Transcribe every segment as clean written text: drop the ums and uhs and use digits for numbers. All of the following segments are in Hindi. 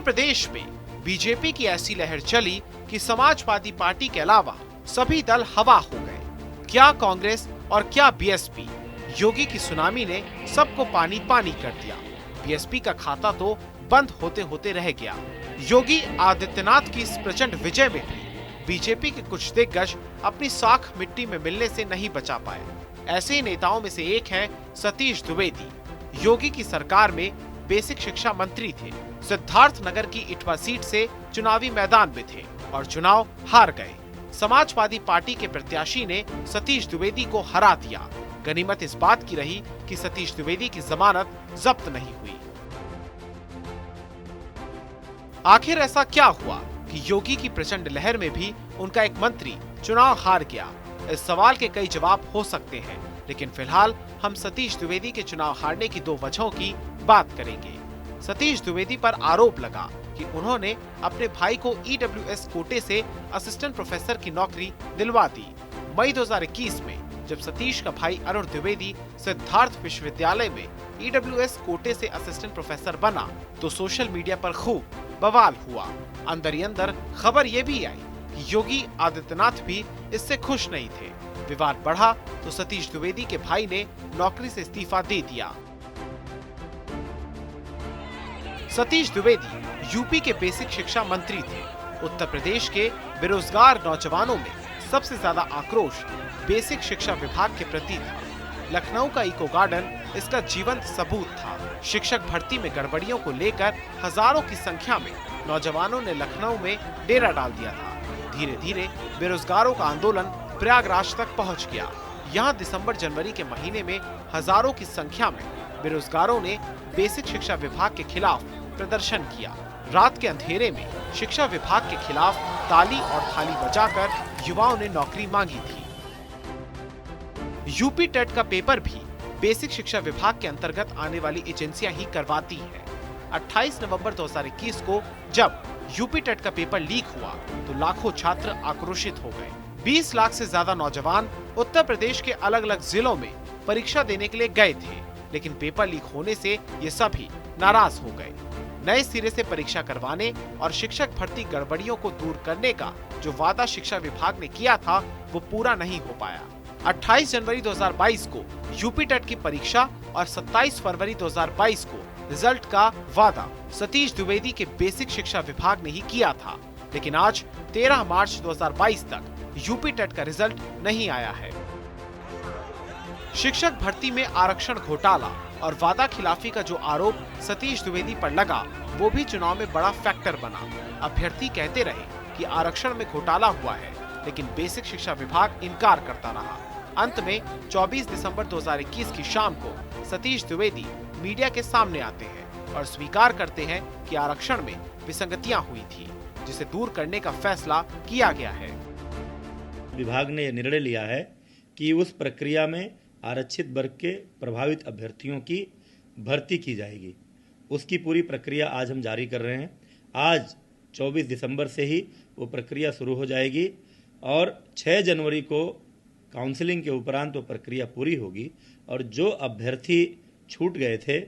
प्रदेश में बीजेपी की ऐसी लहर चली कि समाजवादी पार्टी के अलावा सभी दल हवा हो गए। क्या कांग्रेस और क्या बीएसपी, योगी की सुनामी ने सबको पानी पानी कर दिया। बीएसपी का खाता तो बंद होते होते रह गया। योगी आदित्यनाथ की इस प्रचंड विजय में भी बीजेपी के कुछ दिग्गज अपनी साख मिट्टी में मिलने से नहीं बचा पाए। ऐसे ही नेताओं में से एक है सतीश द्विवेदी। योगी की सरकार में बेसिक शिक्षा मंत्री थे। सिद्धार्थनगर की इटवा सीट से चुनावी मैदान में थे और चुनाव हार गए। समाजवादी पार्टी के प्रत्याशी ने सतीश द्विवेदी को हरा दिया। गनीमत इस बात की रही कि सतीश द्विवेदी की जमानत जब्त नहीं हुई। आखिर ऐसा क्या हुआ कि योगी की प्रचंड लहर में भी उनका एक मंत्री चुनाव हार गया? इस सवाल के कई जवाब हो सकते हैं, लेकिन फिलहाल हम सतीश द्विवेदी के चुनाव हारने की दो वजहों की बात करेंगे। सतीश द्विवेदी पर आरोप लगा कि उन्होंने अपने भाई को ईडब्ल्यूएस कोटे से असिस्टेंट प्रोफेसर की नौकरी दिलवा दी। मई 2021 में जब सतीश का भाई अरुण द्विवेदी सिद्धार्थ विश्वविद्यालय में ईडब्ल्यूएस कोटे से असिस्टेंट प्रोफेसर बना तो सोशल मीडिया पर खूब बवाल हुआ। अंदर ही अंदर खबर ये भी आई कि योगी आदित्यनाथ भी इससे खुश नहीं थे। विवाद बढ़ा तो सतीश द्विवेदी के भाई ने नौकरी से इस्तीफा दे दिया। सतीश द्विवेदी यूपी के बेसिक शिक्षा मंत्री थे। उत्तर प्रदेश के बेरोजगार नौजवानों में सबसे ज्यादा आक्रोश बेसिक शिक्षा विभाग के प्रति था। लखनऊ का इको गार्डन इसका जीवंत सबूत था। शिक्षक भर्ती में गड़बड़ियों को लेकर हजारों की संख्या में नौजवानों ने लखनऊ में डेरा डाल दिया था। धीरे धीरे बेरोजगारों का आंदोलन प्रयागराज तक पहुंच गया। यहाँ दिसंबर जनवरी के महीने में हजारों की संख्या में बेरोजगारों ने बेसिक शिक्षा विभाग के खिलाफ प्रदर्शन किया। रात के अंधेरे में शिक्षा विभाग के खिलाफ ताली और थाली बजाकर युवाओं ने नौकरी मांगी थी। यूपी टेट का पेपर भी बेसिक शिक्षा विभाग के अंतर्गत आने वाली एजेंसियां ही करवाती हैं। 28 नवंबर 2021 को जब यूपी टेट का पेपर लीक हुआ तो लाखों छात्र आक्रोशित हो गए। 20 लाख से ज्यादा नौजवान उत्तर प्रदेश के अलग अलग जिलों में परीक्षा देने के लिए गए थे, लेकिन पेपर लीक होने से ये सभी नाराज हो गए। नए सिरे से परीक्षा करवाने और शिक्षक भर्ती गड़बड़ियों को दूर करने का जो वादा शिक्षा विभाग ने किया था वो पूरा नहीं हो पाया। 28 जनवरी 2022 को यूपी टेट की परीक्षा और 27 फरवरी 2022 को रिजल्ट का वादा सतीश द्विवेदी के बेसिक शिक्षा विभाग ने ही किया था, लेकिन आज 13 मार्च 2022 तक यूपी टेट का रिजल्ट नहीं आया है। शिक्षक भर्ती में आरक्षण घोटाला और वादा खिलाफी का जो आरोप सतीश द्विवेदी पर लगा वो भी चुनाव में बड़ा फैक्टर बना। अभ्यर्थी कहते रहे कि आरक्षण में घोटाला हुआ है, लेकिन बेसिक शिक्षा विभाग इनकार करता रहा। अंत में 24 दिसंबर 2021 की शाम को सतीश द्विवेदी मीडिया के सामने आते हैं और स्वीकार करते हैं कि आरक्षण में विसंगतियां हुई थी, जिसे दूर करने का फैसला किया गया है। विभाग ने यह निर्णय लिया है कि उस प्रक्रिया में आरक्षित वर्ग के प्रभावित अभ्यर्थियों की भर्ती की जाएगी। उसकी पूरी प्रक्रिया आज हम जारी कर रहे हैं। आज 24 दिसंबर से ही वो प्रक्रिया शुरू हो जाएगी और 6 जनवरी को काउंसलिंग के उपरांत वो प्रक्रिया पूरी होगी और जो अभ्यर्थी छूट गए थे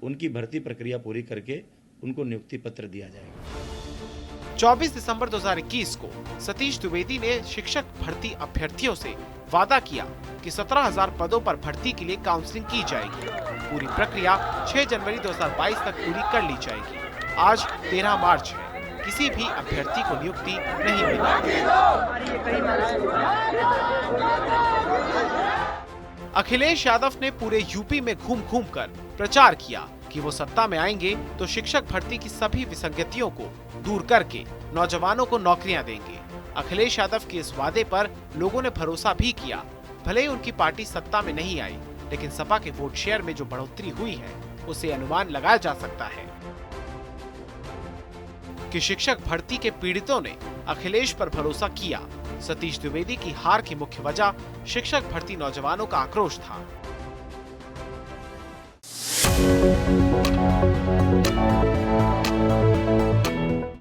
उनकी भर्ती प्रक्रिया पूरी करके उनको नियुक्ति पत्र दिया जाएगा। 24 दिसंबर 2021 को सतीश द्विवेदी ने शिक्षक भर्ती अभ्यर्थियों से वादा किया कि 17,000 पदों पर भर्ती के लिए काउंसलिंग की जाएगी। पूरी प्रक्रिया 6 जनवरी 2022 तक पूरी कर ली जाएगी। आज 13 मार्च है, किसी भी अभ्यर्थी को नियुक्ति नहीं मिली। अखिलेश यादव ने पूरे यूपी में घूम घूम कर प्रचार किया कि वो सत्ता में आएंगे तो शिक्षक भर्ती की सभी विसंगतियों को दूर करके नौजवानों को नौकरियां देंगे। अखिलेश यादव के इस वादे पर लोगों ने भरोसा भी किया। भले ही उनकी पार्टी सत्ता में नहीं आई, लेकिन सपा के वोट शेयर में जो बढ़ोतरी हुई है उसे अनुमान लगाया जा सकता है कि शिक्षक भर्ती के पीड़ितों ने अखिलेश पर भरोसा किया। सतीश द्विवेदी की हार की मुख्य वजह शिक्षक भर्ती नौजवानों का आक्रोश था।